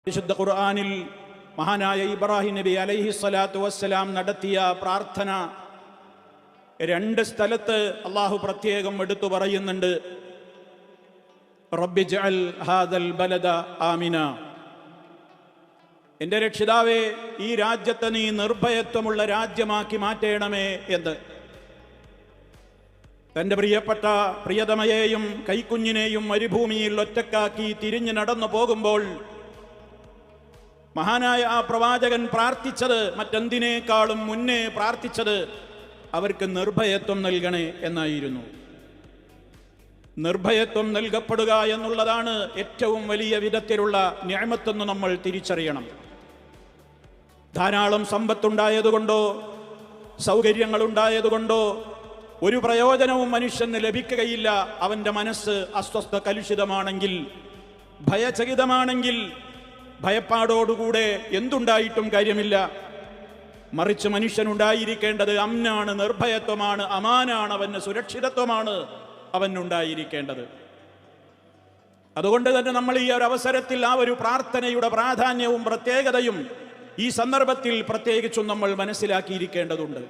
വിശുദ്ധ ഖുർആനിൽ മഹാനായ ഇബ്രാഹിം നബി അലൈഹി സ്വലാത്തു വസ്സലാം നടത്തിയ പ്രാർത്ഥന രണ്ട് സ്ഥലത്ത് അള്ളാഹു പ്രത്യേകം എടുത്തു പറയുന്നുണ്ട്. റബ്ബി ജഅൽ ഹാദൽ ബലദ ആമിന, എൻ്റെ രക്ഷിതാവേ, ഈ രാജ്യത്തെ നീ നിർഭയത്വമുള്ള രാജ്യമാക്കി മാറ്റേണമേ എന്ന്. തൻ്റെ പ്രിയപ്പെട്ട പ്രിയതമയെയും കൈക്കുഞ്ഞിനെയും മരുഭൂമിയിൽ ഒറ്റക്കാക്കി തിരിഞ്ഞു നടന്നു പോകുമ്പോൾ മഹാനായ ആ പ്രവാചകൻ പ്രാർത്ഥിച്ചത്, മറ്റെന്തിനേക്കാളും മുന്നേ പ്രാർത്ഥിച്ചത് അവർക്ക് നിർഭയത്വം നൽകണേ എന്നായിരുന്നു. നിർഭയത്വം നൽകപ്പെടുക എന്നുള്ളതാണ് ഏറ്റവും വലിയ വിധത്തിലുള്ള നിഅമത്തെന്ന് നമ്മൾ തിരിച്ചറിയണം. ധാരാളം സമ്പത്തുണ്ടായതുകൊണ്ടോ സൗകര്യങ്ങളുണ്ടായതുകൊണ്ടോ ഒരു പ്രയോജനവും മനുഷ്യന് ലഭിക്കുകയില്ല. അവൻ്റെ മനസ്സ് അസ്വസ്ഥ കലുഷിതമാണെങ്കിൽ, ഭയചകിതമാണെങ്കിൽ, ഭയപ്പാടോടുകൂടെ എന്തുണ്ടായിട്ടും കാര്യമില്ല. മറിച്ച് മനുഷ്യനുണ്ടായിരിക്കേണ്ടത് അമ്നാണ്, നിർഭയത്വമാണ്, അമാനാണ്, അവന് സുരക്ഷിതത്വമാണ് അവനുണ്ടായിരിക്കേണ്ടത്. അതുകൊണ്ട് തന്നെ നമ്മൾ ഈ ഒരു അവസരത്തിൽ ആ ഒരു പ്രാർത്ഥനയുടെ പ്രാധാന്യവും പ്രത്യേകതയും ഈ സന്ദർഭത്തിൽ പ്രത്യേകിച്ചും നമ്മൾ മനസ്സിലാക്കിയിരിക്കേണ്ടതുണ്ട്.